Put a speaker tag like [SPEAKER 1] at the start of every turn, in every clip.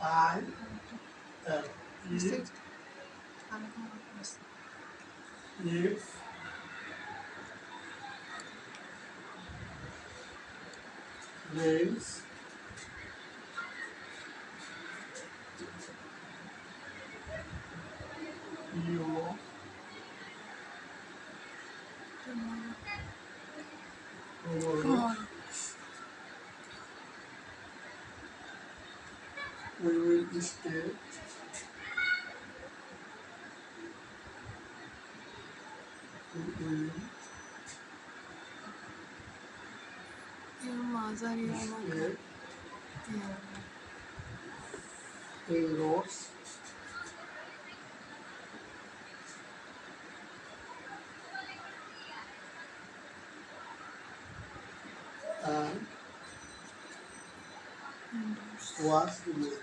[SPEAKER 1] I L. If rains you tomorrow we will stay we will stay indoors and watch the movie.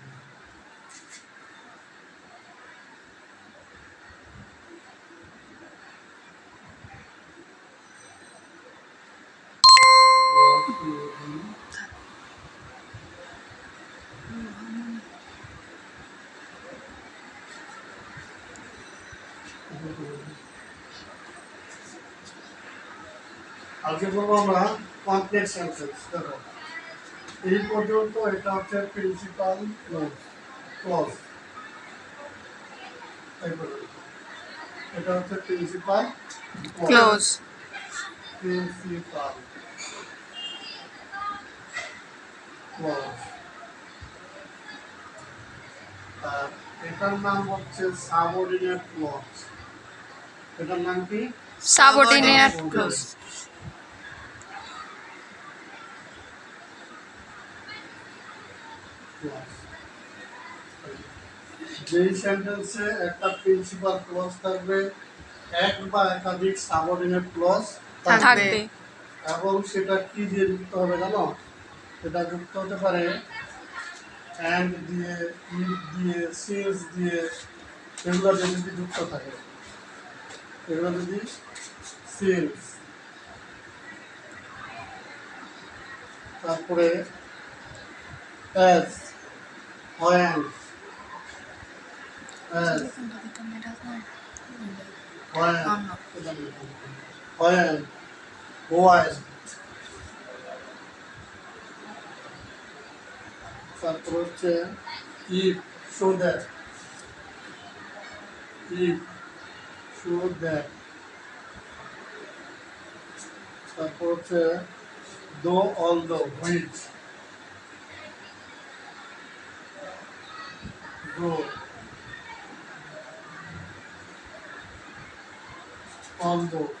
[SPEAKER 1] Watch movie. আজকে করবো আমরা complex sentence. দেখো এই পর্যন্ত এটা হচ্ছে প্রিন্সিপাল ক্লজ, এটা হচ্ছে প্রিন্সিপাল
[SPEAKER 2] ক্লোজ।
[SPEAKER 1] Principal clause. আর এটার নাম হচ্ছে সাবঅর্ডিনেট ক্লজ। এটার নাম কি?
[SPEAKER 2] Subordinate clause.
[SPEAKER 1] যেই সেন্টেন্সে একটা প্রিন্সিপাল ক্লজ থাকবে, এক বা একাধিক সাবঅর্ডিনেট ক্লজ
[SPEAKER 2] থাকবে
[SPEAKER 1] এবং সেটা কি দিয়ে যুক্ত হবে জানো? সেটা যুক্ত হতে পারে অ্যান্ড দিয়ে, ইফ দিয়ে, সিন্স দিয়ে, এগুলো যদি যুক্ত থাকে, এগুলো যদি সিন্স, তারপরে as, when, as, when, why, তারপর হচ্ছে if, so that, if, so that, তারপর হচ্ছে though, although, which, though, although,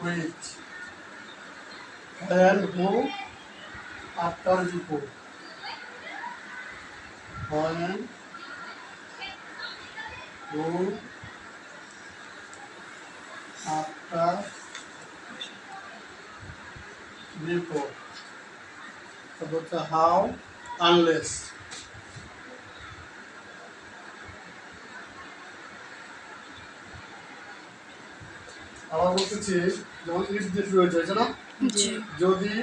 [SPEAKER 1] which, when, who, after, before, when, who, after, before, তারপর হচ্ছে how, unless। আবার বলতেছি যেমন ইফ দিয়ে শুরু হয়েছে না, যদি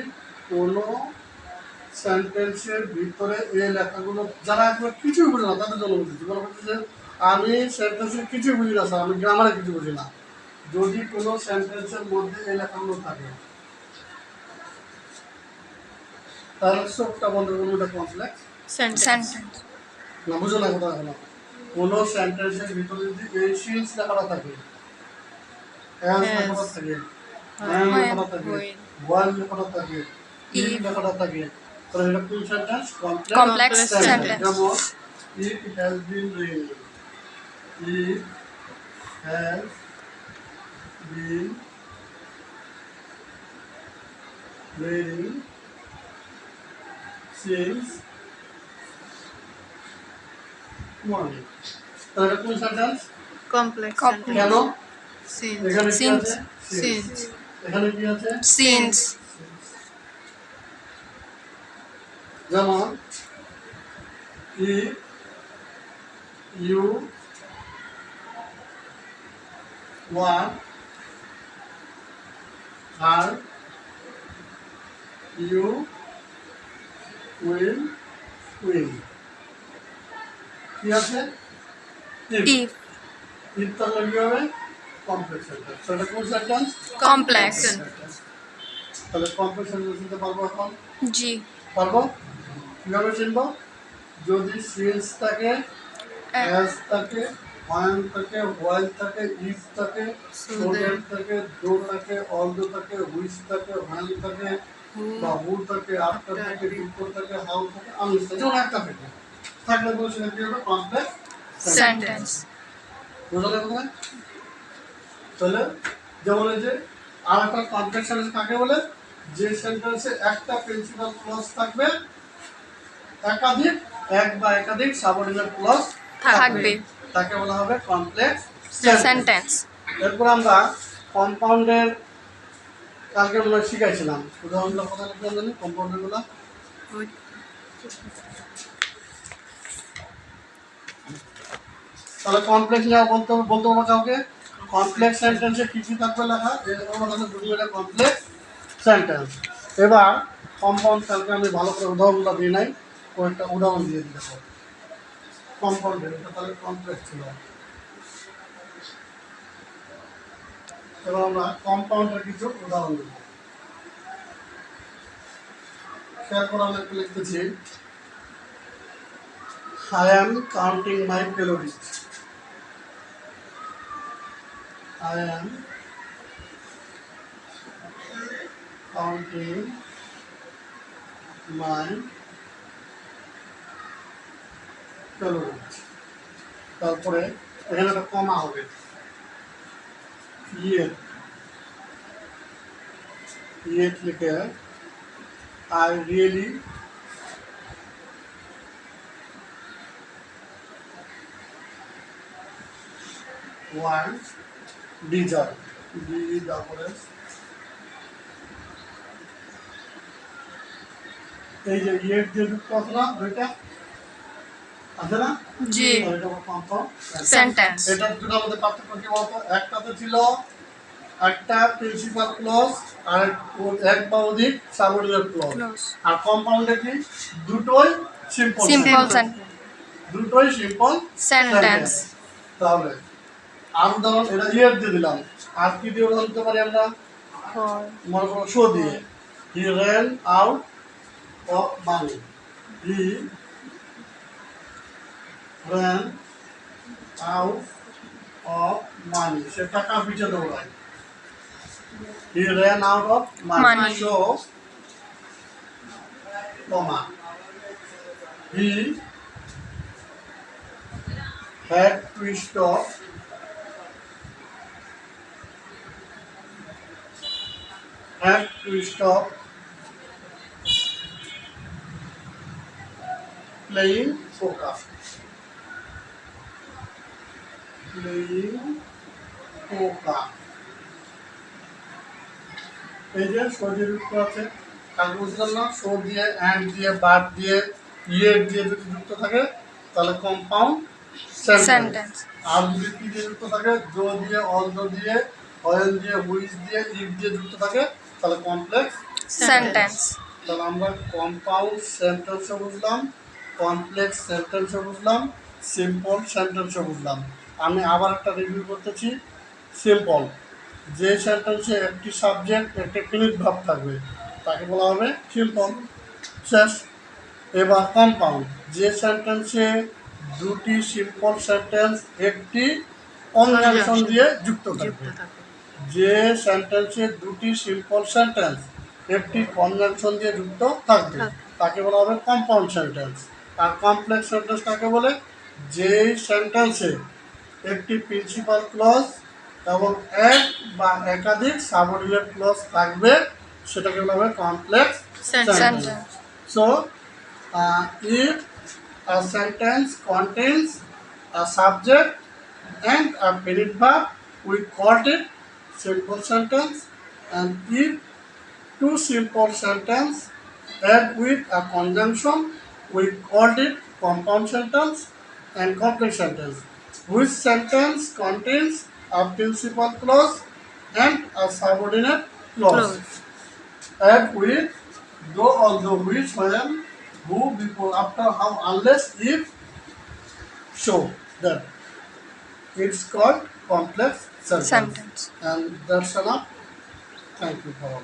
[SPEAKER 1] কোনো সেন্টেন্সের ভিতরে এই লেখাগুলো, যারা একবার কিছুই বুঝে না তাদের জন্য বলতেছি, বলা বলতেছে আমি সেন্টেন্সের কিছুই বুঝি না স্যার, আমি গ্রামারে কিছু বুঝি না, যদি কোনো সেন্টেন্সের মধ্যে এই লেখাগুলো থাকে তাহলে সবটা বন্ধ করবো, এটা কমপ্লেক্স
[SPEAKER 2] সেন্টেন্স।
[SPEAKER 1] না, বুঝো না কথা হলো। কোনো সেন্টেন্সের ভিতরে যদি এই সিন্স লেখাটা থাকে, অ্যাজ লেখাটা থাকে, when লেখাটা থাকে, while লেখাটা থাকে, if লেখাটা থাকে, তাহলে এটা কোন সেন্টেন্স?
[SPEAKER 2] Complex
[SPEAKER 1] sentence.
[SPEAKER 2] সেন্টেন্স।
[SPEAKER 1] যেমন it has been raining, it has been raining since morning, তাহলে এটা কোন সেন্টেন্স?
[SPEAKER 2] কমপ্লেক্স
[SPEAKER 1] কেন?
[SPEAKER 2] সিন্স
[SPEAKER 1] এখানে কি
[SPEAKER 2] সিন্স
[SPEAKER 1] আছে?
[SPEAKER 2] সিন্স
[SPEAKER 1] এখানে কি আছে?
[SPEAKER 2] সিন্স।
[SPEAKER 1] যেমন if you want her, you will win কি আছে
[SPEAKER 2] if
[SPEAKER 1] ইফ তাহলে কি হবে কমপ্লেক্স সেন্টেন্স সেটা কোন সেন্টেন্স
[SPEAKER 2] complex
[SPEAKER 1] তাহলে কমপ্লেক্স সেন্টেন্স দিতে পারবো এখন
[SPEAKER 2] G
[SPEAKER 1] পারবো কিভাবে চিনবো যদি সিন্স থাকে অ্যাজ থাকে ওয়ান থাকে ওয়াইল থাকে ইফ থাকে সোডেন থাকে ডো থাকে অলদো থাকে হুইচ থাকে ওয়ান থাকে বা হু থাকে আফটার থাকে বিফোর থাকে হাউ থাকে আনলেস থাকে যেমন একটা থাকে থাকলে বলছি না কি হবে কমপ্লেক্স
[SPEAKER 2] sentence
[SPEAKER 1] বুঝা গেল না তাহলে যেমন এই যে আর একটা কমপ্লেক্স সেন্টেন্স কাকে বলে যে সেন্টেন্সে একটা প্রিন্সিপাল ক্লজ থাকবে একাধিক এক বা একাধিক সাবঅর্ডিনেট ক্লজ
[SPEAKER 2] থাকবে
[SPEAKER 1] তাকে বলা হবে কমপ্লেক্স
[SPEAKER 2] sentence
[SPEAKER 1] এরপর আমরা কম্পাউন্ডের কালকে আমরা শিখাইছিলাম উদাহরণগুলো কোথায় লিখলাম জানি কম্পাউন্ডেরগুলো তাহলে কমপ্লেক্স যা বলতে পারবো কাউকে কমপ্লেক্স সেন্টেন্সে কি কি থাকবে লেখা এরকম আমাদের বুঝে গেলে কমপ্লেক্স সেন্টেন্স এবার কম্পাউন্ড কালকে আমি ভালো করে উদাহরণগুলো দিই নাই কয়েকটা উদাহরণ দিয়ে দিতে পারবো কম্পাউন্ডের এটা তাহলে কমপ্লেক্স ছিল এবার আমরা কম্পাউন্ডের কিছু উদাহরণ দেব খেয়াল করে আমরা একটু লিখতেছি I am counting my calories. I am counting my calories. তারপরে এখানে একটা কমা হবে yet লিখে I really want desire D-double-S এই যে yet দিয়ে যুক্ত আছে না দুইটা আছে না
[SPEAKER 2] G
[SPEAKER 1] এটা কম্পাউন্ড
[SPEAKER 2] sentence
[SPEAKER 1] এটার দুটো আমাদের পার্থক্য কি বলতো একটাতে ছিল একটা প্রিন্সিপাল ক্লজ আর এক বা অধিক সাবঅর্ডিনেট ক্লজ
[SPEAKER 2] close
[SPEAKER 1] আর কম্পাউন্ডে কি দুটোই সিম্পল
[SPEAKER 2] simple sentence
[SPEAKER 1] দুটোই সিম্পল
[SPEAKER 2] sentence
[SPEAKER 1] তাহলে আর উদাহরণ এটা ইয়ার দিয়ে দিলাম আর কি দিয়ে উদাহরণ দিতে পারি আমরা
[SPEAKER 2] for
[SPEAKER 1] মনে করো শো দিয়ে হি ran out of money he ran out of money সে টাকা পিছিয়ে দৌড়ায় হি ran out of money
[SPEAKER 2] Money.
[SPEAKER 1] so comma he had to stop playing poker এই যে সর্ষে যুক্ত আছে কাল বুঝলাম না সো দিয়ে অ্যান্ড দিয়ে বাদ দিয়ে ইয়ের দিয়ে যদি যুক্ত থাকে তাহলে কম্পাউন্ড সেন্টেন্স
[SPEAKER 2] sentence
[SPEAKER 1] আর যদি কি দিয়ে যুক্ত থাকে জো দিয়ে অলদো দিয়ে অয়েল দিয়ে হুইচ দিয়ে ইফ দিয়ে যুক্ত থাকে তাহলে কমপ্লেক্স
[SPEAKER 2] sentence
[SPEAKER 1] তাহলে আমরা কম্পাউন্ড সেন্টেন্সও বুঝলাম কমপ্লেক্স সেন্টেন্সও বুঝলাম সিম্পল সেন্টেন্সও বুঝলাম আমি আবার একটা রিভিউ করতেছি সিম্পল যে সেন্টেন্সে একটি সাবজেক্ট একটি ফিনিট ভাব থাকবে তাকে বলা হবে সিম্পল শেষ এবার কম্পাউন্ড যে সেন্টেন্সে দুটি সিম্পল সেন্টেন্স একটি কনজাংশন দিয়ে যুক্ত থাকবে যে সেন্টেন্সে দুটি সিম্পল সেন্টেন্স একটি কনজাংশন দিয়ে যুক্ত থাকবে তাকে বলা হবে কম্পাউন্ড সেন্টেন্স আর কমপ্লেক্স সেন্টেন্স কাকে বলে যে সেন্টেন্সে একটি প্রিন্সিপাল ক্লজ এবং এক বা একাধিক সাবঅর্ডিনেট ক্লজ থাকবে সেটাকে বলা হবে complex sentence
[SPEAKER 2] sentence
[SPEAKER 1] so if a sentence contains a subject and a predicate verb we called it simple sentence and if two simple sentences add with a conjunction we called it compound sentence and complex sentence which sentence contains a principal clause and a subordinate clause
[SPEAKER 2] close
[SPEAKER 1] add with though although which when who, before, after, how, unless, if, so. That it's called complex sentence.
[SPEAKER 2] Sentence.
[SPEAKER 1] And that's enough. Thank you for all.